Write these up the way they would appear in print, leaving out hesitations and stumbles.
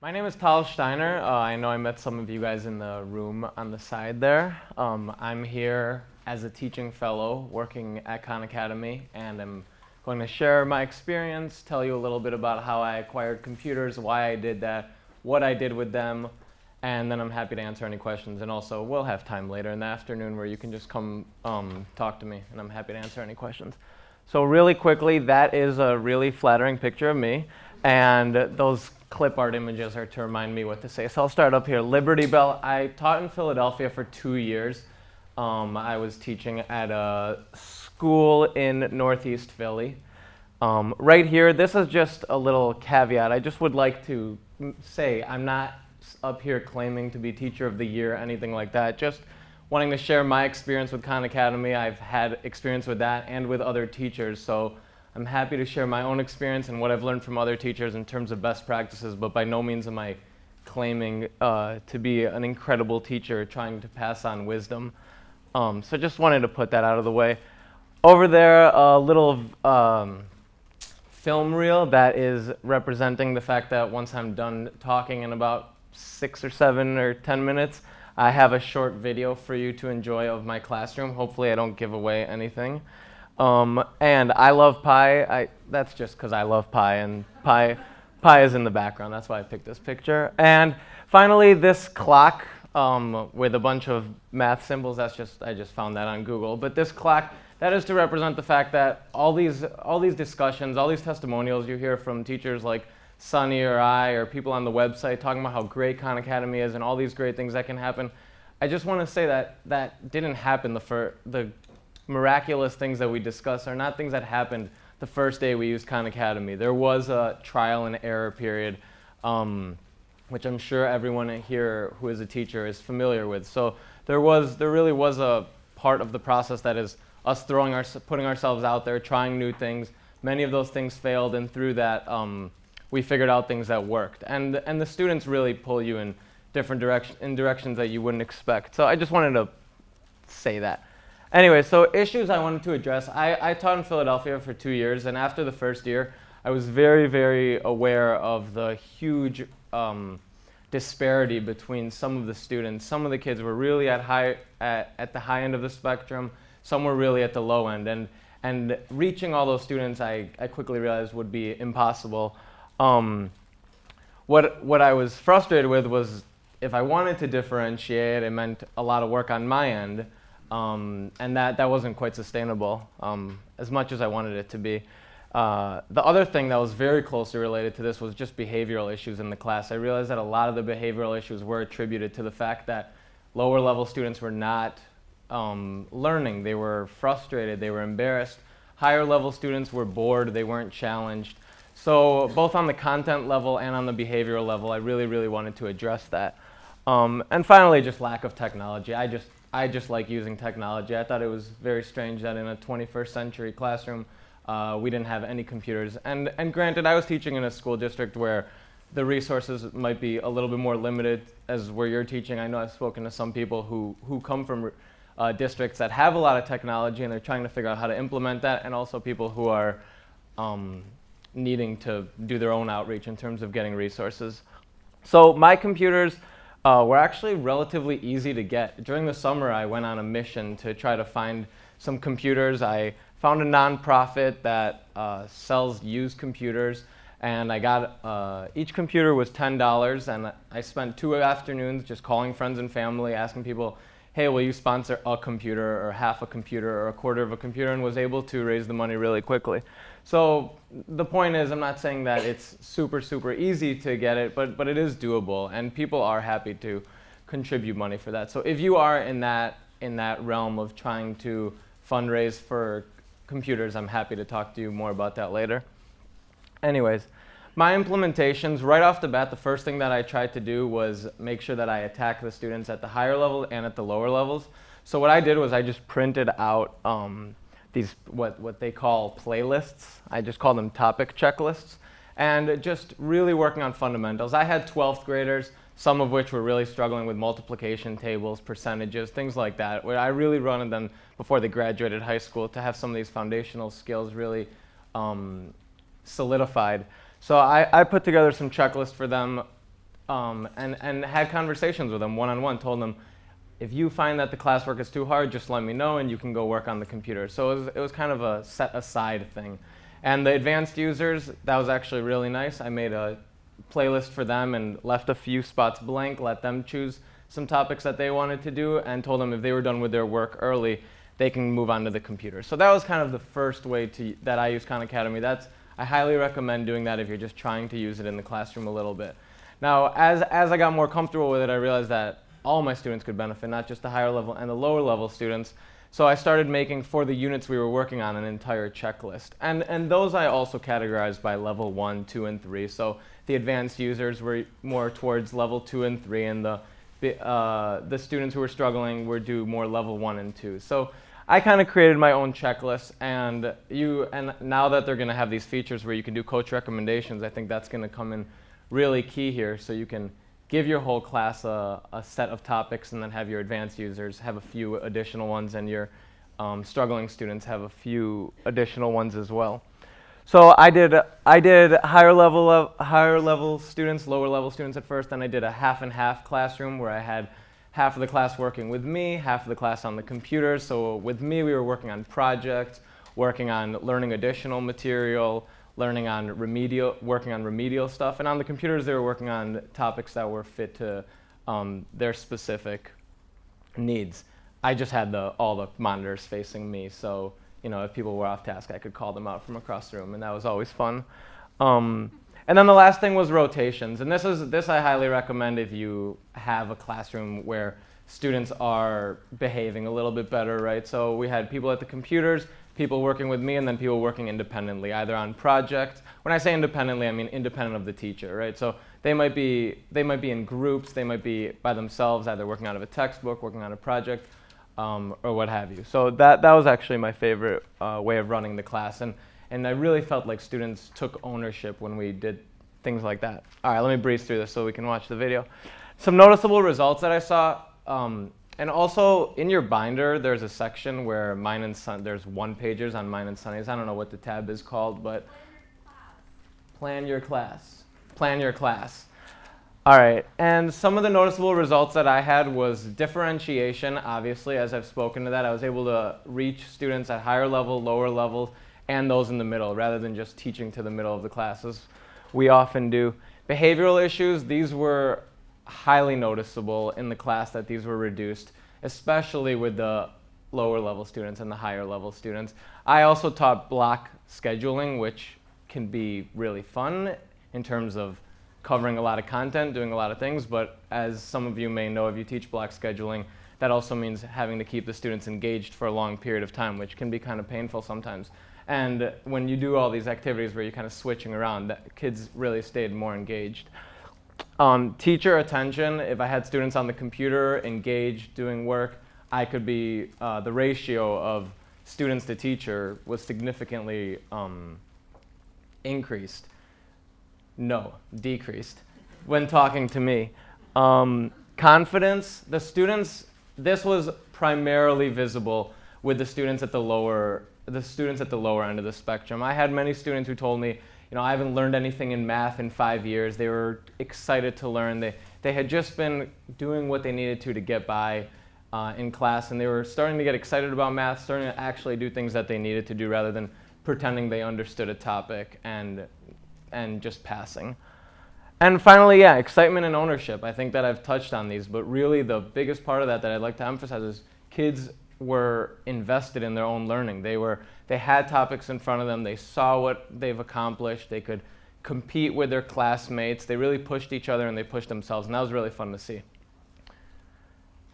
My name is Tal Steiner. I know I met some of you guys in the room on the side there. I'm here as a teaching fellow working at Khan Academy, and I'm going to share my experience, tell you a little bit about how I acquired computers, why I did that, what I did with them, and then I'm happy to answer any questions. And also, we'll have time later in the afternoon where you can just come talk to me, and I'm happy to answer any questions. So really quickly, that is a really flattering picture of me, and those clip art images are to remind me what to say. So I'll start up here. Liberty Bell. I taught in Philadelphia for 2 years. I was teaching at a school in Northeast Philly. Right here, this is just a little caveat. I just would like to say I'm not up here claiming to be Teacher of the Year, anything like that. Just wanting to share my experience with Khan Academy. I've had experience with that and with other teachers, so I'm happy to share my own experience and what I've learned from other teachers in terms of best practices, but by no means am I claiming to be an incredible teacher trying to pass on wisdom. So just wanted to put that out of the way. Over there, a little film reel that is representing the fact that once I'm done talking in about 6 or 7 or 10 minutes, I have a short video for you to enjoy of my classroom. Hopefully I don't give away anything. And I love pie. That's just because I love pie, and pie is in the background. That's why I picked this picture. And finally, this clock with a bunch of math symbols. I just found that on Google. But this clock, that is to represent the fact that all these discussions, all these testimonials you hear from teachers like Sunny or I or people on the website talking about how great Khan Academy is and all these great things that can happen. I just want to say that didn't happen the miraculous things that we discuss are not things that happened the first day we used Khan Academy. There was a trial and error period, which I'm sure everyone here who is a teacher is familiar with. So there really was a part of the process that is us putting ourselves out there, trying new things. Many of those things failed, and through that, we figured out things that worked. And the students really pull you in different directions that you wouldn't expect. So I just wanted to say that. Anyway, so issues I wanted to address. I taught in Philadelphia for 2 years, and after the first year, I was very, very aware of the huge disparity between some of the students. Some of the kids were really at the high end of the spectrum. Some were really at the low end, and reaching all those students, I quickly realized would be impossible. What I was frustrated with was if I wanted to differentiate, it meant a lot of work on my end. And that wasn't quite sustainable as much as I wanted it to be. The other thing that was very closely related to this was just behavioral issues in the class. I realized that a lot of the behavioral issues were attributed to the fact that lower level students were not learning. They were frustrated, they were embarrassed. Higher level students were bored, they weren't challenged. So both on the content level and on the behavioral level, I really, really wanted to address that. And finally, just lack of technology. I just like using technology. I thought it was very strange that in a 21st century classroom, we didn't have any computers. And granted, I was teaching in a school district where the resources might be a little bit more limited as where you're teaching. I know I've spoken to some people who come from districts that have a lot of technology and they're trying to figure out how to implement that, and also people who are needing to do their own outreach in terms of getting resources. So my computers were actually relatively easy to get. During the summer, I went on a mission to try to find some computers. I found a nonprofit that sells used computers, and I got each computer was $10, and I spent 2 afternoons just calling friends and family, asking people, hey, will you sponsor a computer or half a computer or a quarter of a computer, and was able to raise the money really quickly. So the point is, I'm not saying that it's super, super easy to get it, but it is doable, and people are happy to contribute money for that. So if you are in that realm of trying to fundraise for computers, I'm happy to talk to you more about that later. Anyways, my implementations, right off the bat, the first thing that I tried to do was make sure that I attack the students at the higher level and at the lower levels. So what I did was I just printed out these what they call playlists. I just call them topic checklists, and just really working on fundamentals. I had 12th graders, some of which were really struggling with multiplication tables, percentages, things like that, where I really wanted them before they graduated high school to have some of these foundational skills really solidified. So I put together some checklists for them and had conversations with them one-on-one, told them, if you find that the classwork is too hard, just let me know and you can go work on the computer. So it was kind of a set aside thing. And the advanced users, that was actually really nice. I made a playlist for them and left a few spots blank, let them choose some topics that they wanted to do, and told them if they were done with their work early, they can move on to the computer. So that was kind of the first way that I use Khan Academy. I highly recommend doing that if you're just trying to use it in the classroom a little bit. Now, as I got more comfortable with it, I realized that all my students could benefit, not just the higher level and the lower level students. So I started making, for the units we were working on, an entire checklist. And those I also categorized by level 1, 2, and 3. So the advanced users were more towards level 2 and 3, and the students who were struggling were due more level 1 and 2. So I kind of created my own checklist, and now that they're going to have these features where you can do coach recommendations, I think that's going to come in really key here, so you can give your whole class a set of topics and then have your advanced users have a few additional ones, and your struggling students have a few additional ones as well. So I did higher level students, lower level students at first, then I did a half and half classroom where I had half of the class working with me, half of the class on the computer. So with me, we were working on projects, working on learning additional material, working on remedial stuff, and on the computers they were working on topics that were fit to their specific needs. I just had all the monitors facing me, so if people were off task, I could call them out from across the room, and that was always fun. And then the last thing was rotations, and this I highly recommend if you have a classroom where students are behaving a little bit better, right? So we had people at the computers, people working with me, and then people working independently, either on projects. When I say independently, I mean independent of the teacher, right? So they might be in groups, they might be by themselves, either working out of a textbook, working on a project, or what have you. So that was actually my favorite way of running the class, and I really felt like students took ownership when we did things like that. All right, let me breeze through this so we can watch the video. Some noticeable results that I saw. And also, in your binder, there's a section where there's one-pagers on Mine and Sunny's. I don't know what the tab is called, but plan your class. Plan your class. All right, and some of the noticeable results that I had was differentiation. Obviously, as I've spoken to that, I was able to reach students at higher level, lower levels, and those in the middle, rather than just teaching to the middle of the classes. We often do. Behavioral issues, these were highly noticeable in the class that these were reduced, especially with the lower level students and the higher level students. I also taught block scheduling, which can be really fun in terms of covering a lot of content, doing a lot of things, but as some of you may know, if you teach block scheduling, that also means having to keep the students engaged for a long period of time, which can be kind of painful sometimes. And when you do all these activities where you're kind of switching around, kids really stayed more engaged. Teacher attention, if I had students on the computer engaged doing work, I could be, the ratio of students to teacher was significantly increased. No, decreased when talking to me. Confidence, the students, this was primarily visible with the students at the lower end of the spectrum. I had many students who told me, I haven't learned anything in math in 5 years. They were excited to learn. They had just been doing what they needed to get by in class, and they were starting to get excited about math, starting to actually do things that they needed to do rather than pretending they understood a topic and just passing. And finally, yeah, excitement and ownership. I think that I've touched on these, but really the biggest part of that I'd like to emphasize is kids were invested in their own learning. They had topics in front of them. They saw what they've accomplished. They could compete with their classmates. They really pushed each other and they pushed themselves, and that was really fun to see.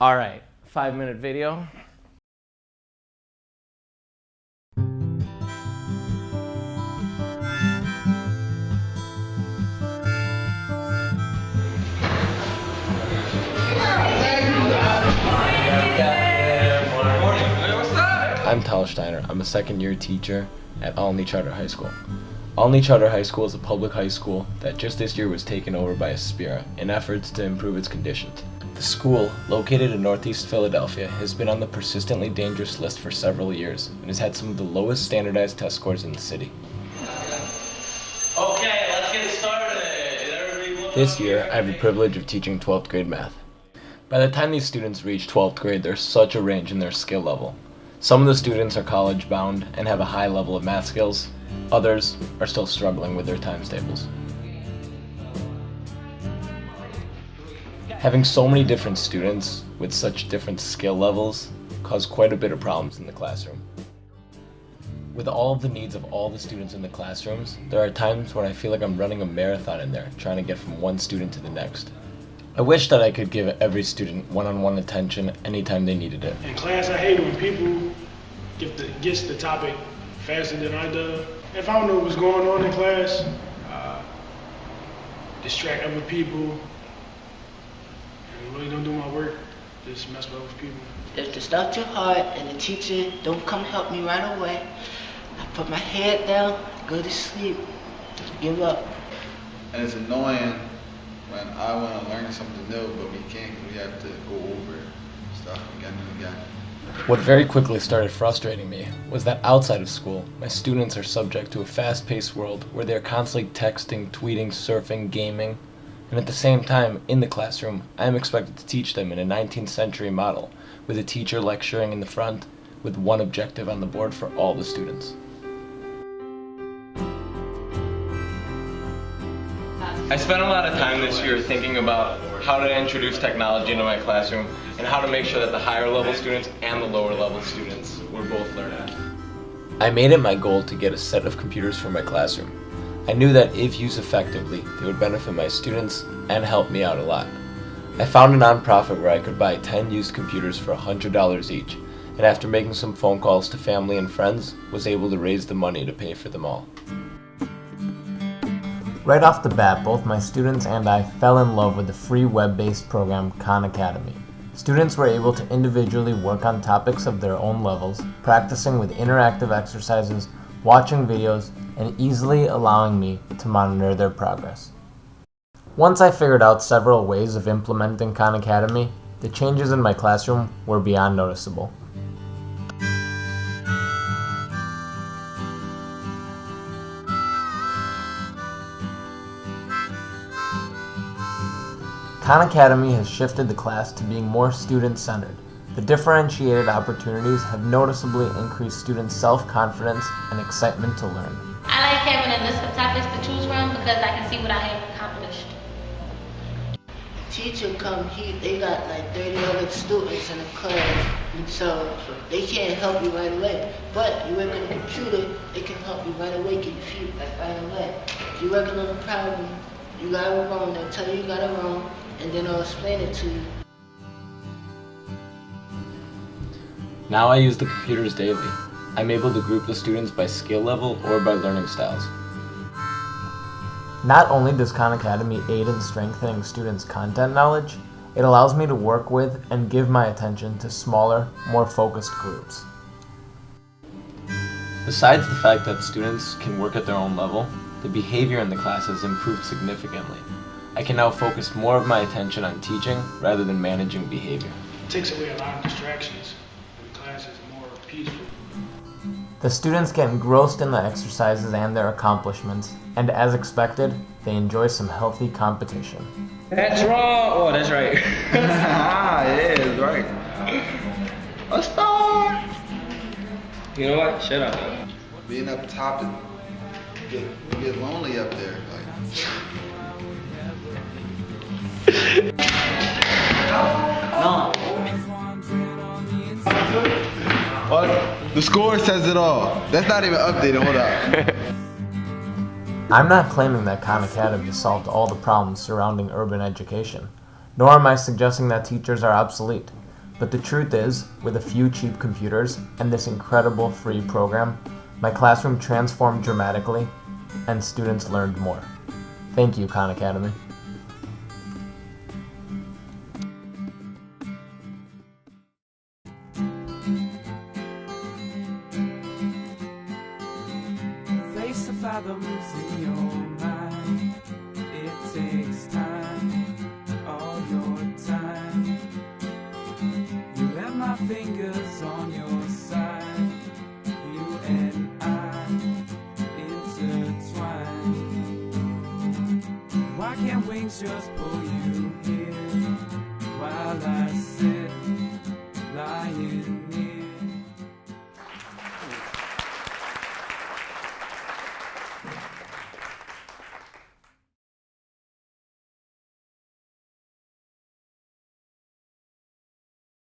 All right, 5-minute video. I'm Tal Steiner. I'm a second-year teacher at Olney Charter High School. Olney Charter High School is a public high school that just this year was taken over by Aspira in efforts to improve its conditions. The school, located in northeast Philadelphia, has been on the persistently dangerous list for several years and has had some of the lowest standardized test scores in the city. Okay, let's get started. Everybody look This year, I have the privilege of teaching 12th grade math. By the time these students reach 12th grade, there's such a range in their skill level. Some of the students are college bound and have a high level of math skills. Others are still struggling with their times tables. Having so many different students with such different skill levels cause quite a bit of problems in the classroom. With all of the needs of all the students in the classrooms, there are times when I feel like I'm running a marathon in there, trying to get from one student to the next. I wish that I could give every student one-on-one attention anytime they needed it. In class, I hate when people gets the topic faster than I do. If I don't know what's going on in class, distract other people, and really don't do my work, just mess with people. If the stuff too hard and the teacher don't come help me right away, I put my head down, go to sleep, give up. And it's annoying when I want to learn something new, but we can't because we have to go over stuff again and again. What very quickly started frustrating me was that outside of school, my students are subject to a fast-paced world where they're constantly texting, tweeting, surfing, gaming, and at the same time, in the classroom, I am expected to teach them in a 19th century model, with a teacher lecturing in the front, with one objective on the board for all the students. I spent a lot of time this year thinking about how to introduce technology into my classroom and how to make sure that the higher level students and the lower level students were both learning. I made it my goal to get a set of computers for my classroom. I knew that if used effectively, they would benefit my students and help me out a lot. I found a nonprofit where I could buy 10 used computers for $100 each, and after making some phone calls to family and friends, was able to raise the money to pay for them all. Right off the bat, both my students and I fell in love with the free web-based program Khan Academy. Students were able to individually work on topics of their own levels, practicing with interactive exercises, watching videos, and easily allowing me to monitor their progress. Once I figured out several ways of implementing Khan Academy, the changes in my classroom were beyond noticeable. Khan Academy has shifted the class to being more student-centered. The differentiated opportunities have noticeably increased students' self-confidence and excitement to learn. I like having a list of topics to choose from because I can see what I have accomplished. Teacher come, they got like 30 other students in the class, so they can't help you right away. But you work on a computer, they can help you right away, get your feet right away. If you're working on a problem, you got it wrong, they'll tell you got it wrong, and then I'll explain it to you. Now I use the computers daily. I'm able to group the students by skill level or by learning styles. Not only does Khan Academy aid in strengthening students' content knowledge, it allows me to work with and give my attention to smaller, more focused groups. Besides the fact that students can work at their own level, the behavior in the class has improved significantly. I can now focus more of my attention on teaching rather than managing behavior. It takes away a lot of distractions, and the class is more peaceful. The students get engrossed in the exercises and their accomplishments, and as expected, they enjoy some healthy competition. That's wrong! Oh, that's right. It is right. A star! You know what? Shut up. Being up top, you get lonely up there. No. What? The score says it all. That's not even updated. Hold up. I'm not claiming that Khan Academy solved all the problems surrounding urban education, nor am I suggesting that teachers are obsolete. But the truth is, with a few cheap computers and this incredible free program, my classroom transformed dramatically and students learned more. Thank you, Khan Academy. Face the fathoms in your mind. It takes time, all your time. You have my fingers on your side. You and I intertwine. Why can't we just pull you here while I say